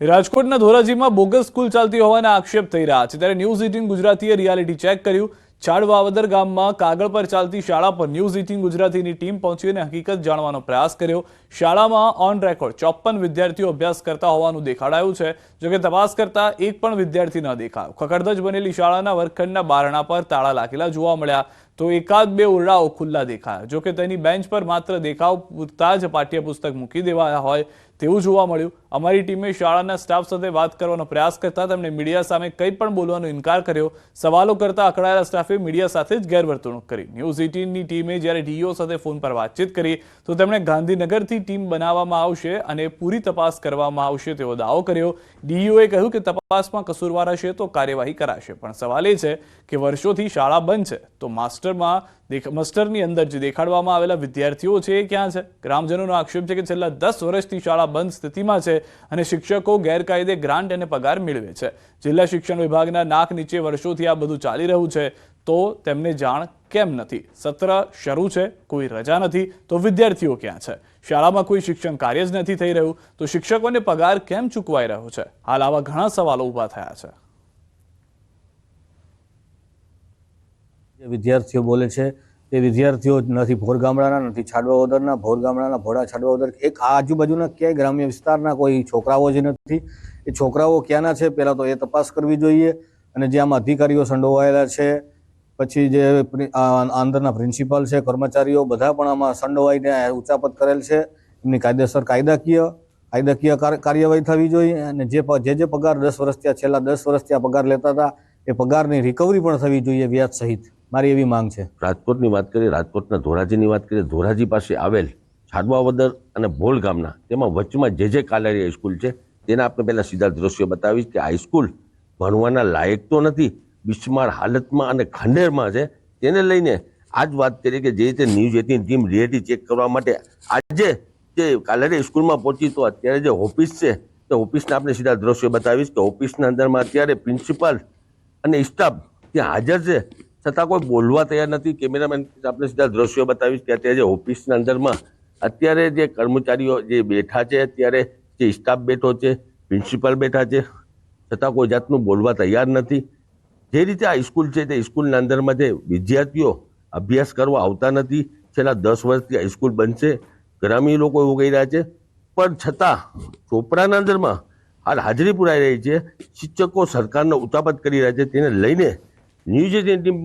રાજકોટના ધોરાજીમાં bogus school ચાલતી હોવાના આક્ષેપ થઈ રહ્યા છે ત્યારે ન્યૂઝ 18 ગુજરાતીએ રિયાલિટી ચેક કર્યું। ચાડ વાવદર ગામમાં કાગળ પર ચાલતી શાળા પર ન્યૂઝ 18 ગુજરાતીની ટીમ પહોંચી અને હકીકત જાણવાનો પ્રયાસ કર્યો। શાળામાં ઓન રેકોર્ડ 54 વિદ્યાર્થીઓ અભ્યાસ કરતા હોવાનું દેખાડાયું છે। જોકે તપાસ કરતા એક પણ વિદ્યાર્થી ન દેખાયો। ખખડધજ બનેલી શાળાના વર્ગખંડના બારણા પર તાળા લાગેલા જોવા મળ્યા તો એકાદ બે ઓરડાઓ ખુલ્લા દેખાયા। જોકે તેની બેન્ચ પર માત્ર દેખાવ પૂરતા જ પાઠ્યપુસ્તક મૂકી દેવાયા હોય તેવું જોવા મળ્યું। અમારી ટીમે શાળાના સ્ટાફ સાથે વાત કરવાનો પ્રયાસ કરતા તેમણે મીડિયા સામે કંઈ પણ બોલવાનો ઇનકાર કર્યો। સવાલો કરતા અકળાયેલા સ્ટાફે મીડિયા સાથે જ ગેરવર્તણૂક કરી। ન્યૂઝ 18ની ટીમે જ્યારે ડીઈઓ સાથે ફોન પર વાતચીત કરી તો તેમણે ગાંધીનગરથી ટીમ બનાવવામાં આવશે અને પૂરી તપાસ કરવામાં આવશે તેવો દાવો કર્યો। ડીઈઓએ કહ્યું કે તપાસમાં કસૂરવાર હશે તો કાર્યવાહી કરાશે, પણ સવાલ એ છે કે વર્ષોથી શાળા બંધ છે તો માસ્ટરની અંદર જે દેખાડવામાં આવેલા વિદ્યાર્થીઓ છે એ ક્યાં છે? ગ્રામજનોનો આક્ષેપ છે કે છેલ્લા 10 વર્ષથી શાળા બંધ સ્થિતિમાં છે અને શિક્ષકો ગેરકાયદે ગ્રાન્ટ અને પગાર મેળવે છે। જિલ્લા શિક્ષણ વિભાગના નાક નીચે વર્ષોથી આ બધું ચાલી રહ્યું છે તો તેમને જાણ કેમ નથી? સત્ર શરૂ છે, કોઈ રજા નથી તો વિદ્યાર્થીઓ ક્યાં છે? શાળામાં કોઈ શિક્ષણ કાર્ય જ નથી થઈ રહ્યું તો શિક્ષકોને પગાર કેમ ચૂકવાઈ રહ્યો છે? હાલ આવા ઘણા સવાલો ઊભા થયા છે। વિદ્યાર્થીઓ બોલે છે તે વિદ્યાર્થીઓ નથી ભોર ગામડાના, નથી છાડવાવદરના, ભોર ગામડાના, ભોળા છાડવાવદર એક આજુબાજુના ક્યાંય ગ્રામ્ય વિસ્તારના કોઈ છોકરાઓ જ નથી। એ છોકરાઓ ક્યાંના છે પહેલાં તો એ તપાસ કરવી જોઈએ। અને જે આમાં અધિકારીઓ સંડોવાયેલા છે, પછી જે અંદરના પ્રિન્સિપાલ છે, કર્મચારીઓ બધા પણ આમાં સંડોવાઈને ઉચાપત કરેલ છે। એમની કાયદેસર કાયદાકીય કાર્યવાહી થવી જોઈએ અને જે પગાર 10 વર્ષથી છેલ્લા 10 વર્ષથી આ પગાર લેતા હતા એ પગારની રિકવરી પણ થવી જોઈએ વ્યાજ સહિત। મારી એવી માંગ છે। રાજકોટની વાત કરીએ, રાજકોટના ધોરાજીની વાત કરીએ, ધોરાજી પાસે આવેલ છાડવાવદર અને ભોલ ગામના તેમાં વચમાં જે કાલારી હાઈસ્કૂલ છે તેના આપણે પહેલાં સીધા દ્રશ્યો બતાવીશ કે હાઈસ્કૂલ ભણવાના લાયક તો નથી, બિસ્માર હાલતમાં અને ખંડેરમાં છે। તેને લઈને આજ વાત કરીએ કે જે રીતે ન્યૂઝ 18 ટીમ રિયાલિટી ચેક કરવા માટે આજે જે કાલારી સ્કૂલમાં પહોંચી તો અત્યારે જે ઓફિસ છે તે ઓફિસના આપણે સીધા દ્રશ્યો બતાવીશ કે ઓફિસના અંદરમાં અત્યારે પ્રિન્સિપાલ અને સ્ટાફ ત્યાં હાજર છે છતાં કોઈ બોલવા તૈયાર નથી। કેમેરામેન આપણે સીધા દ્રશ્યો બતાવીશ કે અત્યારે જે ઓફિસના અંદરમાં અત્યારે જે કર્મચારીઓ જે બેઠા છે, અત્યારે જે સ્ટાફ બેઠો છે, પ્રિન્સિપાલ બેઠા છે, છતાં કોઈ જાતનું બોલવા તૈયાર નથી। જે રીતે આ સ્કૂલ છે તે સ્કૂલના અંદરમાં જે વિદ્યાર્થીઓ અભ્યાસ કરવા આવતા નથી, છેલ્લા 10 વર્ષથી આ સ્કૂલ બંધ છે। ગ્રામીણ લોકો એવું કહી રહ્યા છે, પણ છતાં ચોપડાના અંદરમાં હાલ હાજરી પુરાઈ રહી છે। શિક્ષકો સરકારનો ઉતાપત કરી રહ્યા છે। તેને લઈને ન્યૂઝ 18 ટીમ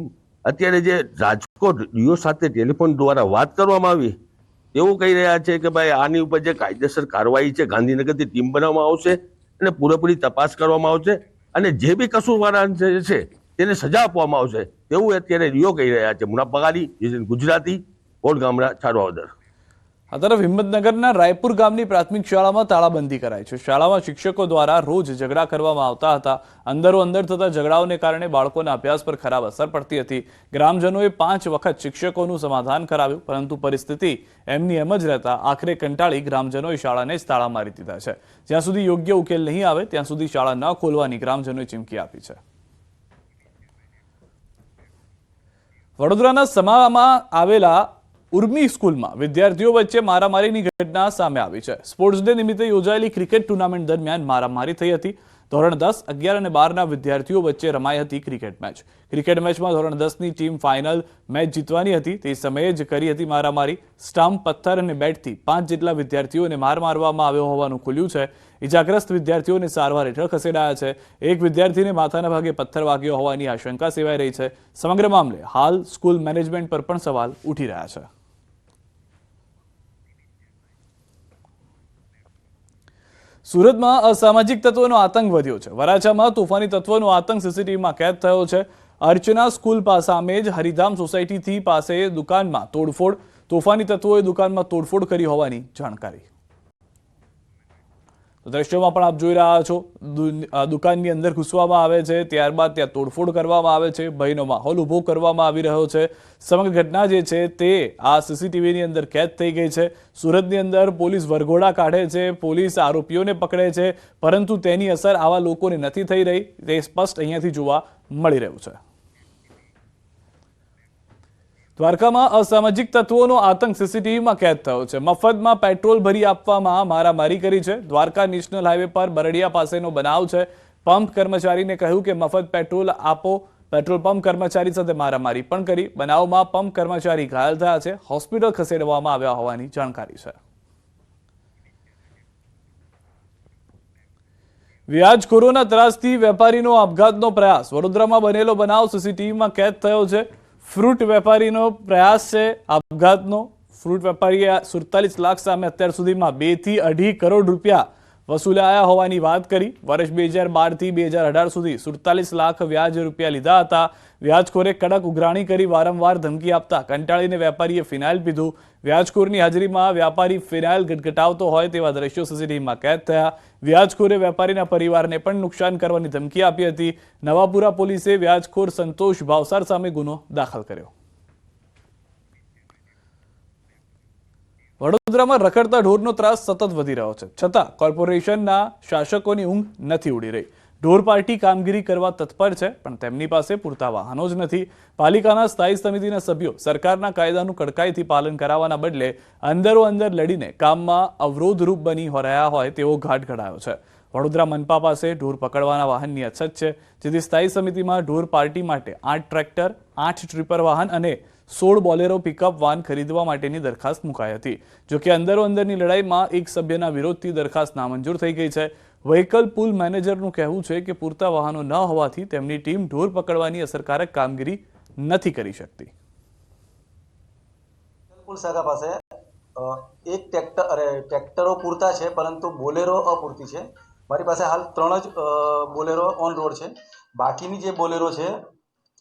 અત્યારે જે રાજકોટ ડીઓ સાથે ટેલિફોન દ્વારા વાત કરવામાં આવી એવું કહી રહ્યા છે કે ભાઈ આની ઉપર જે કાયદેસર કાર્યવાહી છે ગાંધીનગરથી ટીમ બનાવવામાં આવશે અને પૂરેપૂરી તપાસ કરવામાં આવશે અને જે બી કસૂરવાર છે તેને સજા આપવામાં આવશે તેવું અત્યારે ડીઓ કહી રહ્યા છે। મુના પગારી, ગુજરાતી, ભોલ ગામડા, છાડવાવદર। આ તરફ હિંમતનગરના રાયપુર ગામની પ્રાથમિક શાળામાં તાળાબંધી કરાઈ છે। શાળામાં શિક્ષકો દ્વારા રોજ ઝઘડા કરવામાં આવતા હતા। અંદરો અંદર થતા ઝઘડાઓને કારણે બાળકોના અભ્યાસ પર ખરાબ અસર પડતી હતી। ગ્રામજનોએ 5 વખત શિક્ષકોનું સમાધાન કરાવ્યું પરંતુ પરિસ્થિતિ એમની એમ જ રહેતા આખરે કંટાળી ગ્રામજનોએ શાળાને જ તાળા મારી દીધા છે। જ્યાં સુધી યોગ્ય ઉકેલ નહીં આવે ત્યાં સુધી શાળા ન ખોલવાની ગ્રામજનોએ ચીમકી આપી છે। વડોદરાના સમામાં આવેલા ઉર્મી સ્કૂલમાં વિદ્યાર્થીઓ વચ્ચે મારામારીની ઘટના સામે આવી છે। સ્પોર્ટ્સ ડે નિમિત્તે યોજાયેલી ક્રિકેટ ટુર્નામેન્ટ દરમિયાન મારામારી થઈ હતી। ધોરણ 10, 11 અને 12ના વિદ્યાર્થીઓ વચ્ચે રમાઈ હતી ક્રિકેટ મેચ। ક્રિકેટ મેચમાં ધોરણ 10ની ટીમ ફાઇનલ મેચ જીતવાની હતી તે સમયે જ કરી હતી મારામારી। સ્ટમ્પ, પથ્થર અને બેટથી 5 જેટલા વિદ્યાર્થીઓને માર મારવામાં આવ્યો હોવાનું ખુલ્યું છે। ઇજાગ્રસ્ત વિદ્યાર્થીઓને સારવાર હેઠળ ખસેડાયા છે। એક વિદ્યાર્થીને માથાના ભાગે પથ્થર વાગ્યો હોવાની આશંકા સેવાઈ રહી છે। સમગ્ર મામલે હાલ સ્કૂલ મેનેજમેન્ટ પર પણ સવાલ ઉઠી રહ્યા છે। સુરતમાં અસામાજિક તત્વોનો આતંક વધ્યો છે। વરાછામાં તોફાની તત્વોનો આતંક સીસીટીવીમાં કેદ થયો છે। અર્ચના સ્કૂલ સામે જ હરિધામ સોસાયટીથી પાસે દુકાનમાં તોડફોડ। તોફાની તત્વોએ દુકાનમાં તોડફોડ કરી હોવાની જાણકારી। દ્રશ્યોમાં પણ આપ જોઈ રહ્યા છો દુકાનની અંદર ઘૂસવામાં આવે છે, ત્યારબાદ ત્યાં તોડફોડ કરવામાં આવે છે, ભયનો માહોલ ઊભો કરવામાં આવી રહ્યો છે। સમગ્ર ઘટના જે છે તે આ સીસીટીવીની અંદર કેદ થઈ ગઈ છે। સુરતની અંદર પોલીસ વરઘોડા કાઢે છે, પોલીસ આરોપીઓને પકડે છે, પરંતુ તેની અસર આવા લોકોને નથી થઈ રહી તે સ્પષ્ટ અહીંયાથી જોવા મળી રહ્યું છે। દ્વારકામાં અસામાજિક તત્વોનો આતંક સીસીટીવીમાં કેદ થયો છે. મફતમાં પેટ્રોલ ભરી આપવામાં મારામારી કરી છે. દ્વારકા નેશનલ હાઈવે પર બરડિયા પાસેનો બનાવ છે. પંપ કર્મચારીને કહ્યું કે મફત પેટ્રોલ આપો. પેટ્રોલ પંપ કર્મચારી સાથે મારામારી પણ કરી. બનાવમાં પંપ કર્મચારી ઘાયલ થયા છે. હોસ્પિટલ ખસેડવામાં આવ્યા હોવાની જાણકારી છે. વ્યાજખોરોના ત્રાસથી વેપારીનો આપઘાતનો પ્રયાસ. વડોદરામાં બનેલો બનાવ સીસીટીવીમાં કેદ થયો છે. ફ્રૂટ વેપારીનો પ્રયાસ છે આપઘાતનો. ફ્રૂટ વેપારીએ 47 લાખ સામે અત્યાર સુધીમાં 2 થી 2.5 કરોડ રૂપિયા વસૂલાયા હોવાની વાત કરી. વર્ષ 2012 થી 2018 સુધી 47 લાખ વ્યાજ રૂપિયા લીધા હતા. વ્યાજખોરે કડક ઉઘરાણી કરી વારંવાર ધમકી આપતા કંટાળીને વેપારીએ ફિનાઇલ પીધું. વ્યાજખોરની હાજરીમાં વ્યાપારી ફિનાઇલ ગટગટાવતો હોય તેવા દ્રશ્યો સીસીટીવીમાં કેદ થયા. વ્યાજખોરે વેપારીના પરિવારને પણ નુકસાન કરવાની ધમકી આપી હતી. નવાપુરા પોલીસે વ્યાજખોર સંતોષ ભાવસાર સામે ગુનો દાખલ કર્યો. વડોદરામાં રખડતા ઢોરનો ત્રાસ સતત વધી રહ્યો છે, છતાં કોર્પોરેશનના શાસકોની ઊંઘ નથી ઉડી રહી. ઢોર પાર્ટી કામગીરી કરવા તત્પર છે, પણ તેમની પાસે પૂરતા વાહનો જ નથી. પાલિકાના સ્થાયી સમિતિના સભ્યો સરકારના કાયદાનું કડકાઈથી પાલન કરાવવાના બદલે અંદરોઅંદર લડીને કામમાં અવરોધરૂપ બની રહ્યા હોય તેવો ઘાટ ઘડાયો છે. વડોદરા મનપા પાસે ઢોર પકડવાના વાહનની અછત છે, જેથી સ્થાયી સમિતિમાં ઢોર પાર્ટી માટે 8 ટ્રેક્ટર, 8 ટ્રીપર વાહન અને 16 બોલેરો પિકઅપ વાન ખરીદવા માટેની દરખાસ્ત મુકાઈ હતી. જોકે અંદરોઅંદરની લડાઈમાં એક સભ્યના વિરોધથી દરખાસ્ત નામંજૂર થઈ ગઈ છે. વ્હીકલ પુલ મેનેજરનું કહેવું છે કે પૂરતા વાહનો ન હોવાથી તેમની ટીમ ઢોર પકડવાની અસરકારક કામગીરી નથી કરી શકતી. પુલ શાખા પાસે એક ટ્રેક્ટરો પૂરતા છે, પરંતુ બોલેરો અપૂરતી છે. મારી પાસે હાલ 3 જ બોલેરો ઓન રોડ છે. બાકીની જે બોલેરો છે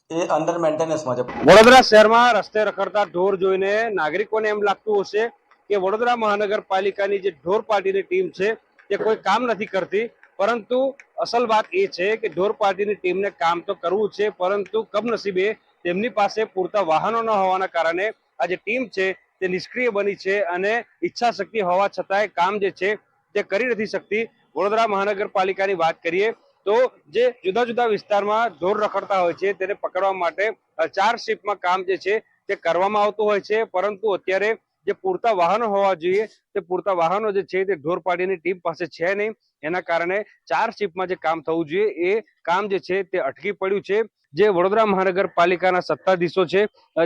એ અંડર મેન્ટેનન્સમાં છે. વડોદરા શહેરમાં રસ્તે રખડતા ઢોર જોઈને નાગરિકોને એમ લાગતું હશે કે વડોદરા મહાનગરપાલિકાની જે ઢોર પાર્ટીની ટીમ છે તે કોઈ કામ નથી કરતી, પરંતુ અસલ વાત એ છે કે ઢોર પાર્ટીની ટીમને કામ તો કરવું છે, પરંતુ કમનસીબે તેમની પાસે પૂરતા વાહનો ન હોવાના કારણે આ જે ટીમ છે તે નિષ્ક્રિય બની છે અને ઈચ્છા શક્તિ હોવા છતાંય કામ જે છે તે કરી નથી શકતી. વડોદરા મહાનગરપાલિકાની વાત કરીએ તો જે જુદા જુદા વિસ્તારમાં ઢોર રખડતા હોય છે તેને પકડવા માટે 4 શિફ્ટમાં કામ જે છે તે કરવામાં આવતું હોય છે, પરંતુ અત્યારે જે પૂરતા વાહનો હોવા જોઈએ તે પૂરતા વાહનો જે છે તે ઢોર પાર્ટીની ટીમ પાસે છે નહીં. એના કારણે 4 શિફ્ટમાં જે કામ થવું જોઈએ એ કામ જે છે તે અટકી પડ્યું છે. જે વડોદરા મહાનગરપાલિકાના સત્તાધીશો છે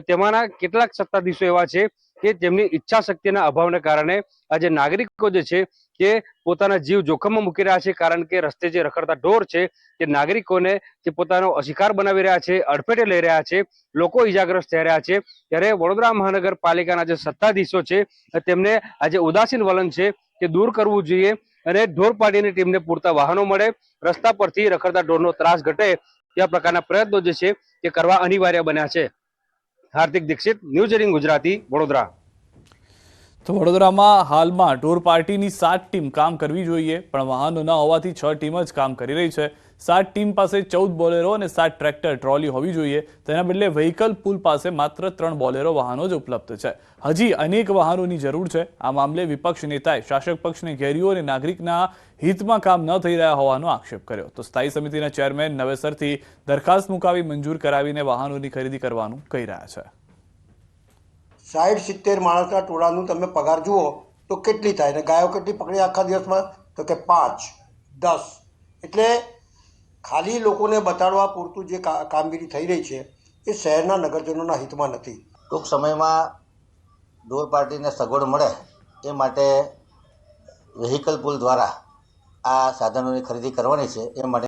તેમાંના કેટલાક સત્તાધીશો એવા છે કે તેમની ઈચ્છા શક્તિના અભાવને કારણે આજે નાગરિકો જે છે તે પોતાના જીવ જોખમમાં મૂકી રહ્યા છે, કારણ કે રસ્તે જે રખડતા ઢોર છે તે નાગરિકોને જે પોતાનો શિકાર બનાવી રહ્યા છે, અડફેટે લઈ રહ્યા છે, લોકો ઈજાગ્રસ્ત થઈ રહ્યા છે. ત્યારે વડોદરા મહાનગરપાલિકાના જે સત્તાધીશો છે તેમને આજે ઉદાસીન વલણ છે તે દૂર કરવું જોઈએ અને ઢોર પાર્ટીની ટીમને પૂરતા વાહનો મળે, રસ્તા પરથી રખડતા ઢોરનો ત્રાસ ઘટે તેવા પ્રકારના પ્રયત્નો જે છે તે કરવા અનિવાર્ય બન્યા છે. હાર્દિક દીક્ષિત, ન્યૂઝ 18 ગુજરાતી, વડોદરા. તો વડોદરામાં હાલમાં ઢોર પાર્ટીની 7 ટીમ કામ કરવી જોઈએ, પણ વાહનો ન હોવાથી 6 ટીમ જ કામ કરી રહી છે. 7 ટીમ પાસે 14 બોલેરો અને 7 ટ્રેક્ટર ટ્રોલી હોવી જોઈએ. તેના બદલે વ્હીકલ પુલ પાસે માત્ર 3 બોલેરો વાહનો જ ઉપલબ્ધ છે. હજી અનેક વાહનોની જરૂર છે. આ મામલે વિપક્ષ નેતાએ શાસક પક્ષને ઘેર્યું અને નાગરિકના હિતમાં કામ ન થઈ રહ્યા હોવાનો આક્ષેપ કર્યો. તો સ્થાયી સમિતિના ચેરમેન નવેસરથી દરખાસ્ત મુકાવી મંજૂર કરાવીને વાહનોની ખરીદી કરવાનું કહી રહ્યા છે. 60-70 માણસના ટોળાનું તમે પગાર જુઓ તો કેટલી થાય, ને ગાયો કેટલી પકડી આખા દિવસમાં? તો કે 5-10. એટલે ખાલી લોકોને બતાડવા પૂરતું જે કામગીરી થઈ રહી છે એ શહેરના નગરજનોના હિતમાં નથી. ટૂંક સમયમાં ઢોર પાર્ટીને સગવડ મળે એ માટે વ્હીકલ પુલ દ્વારા આ સાધનોની ખરીદી કરવાની છે. એ માટે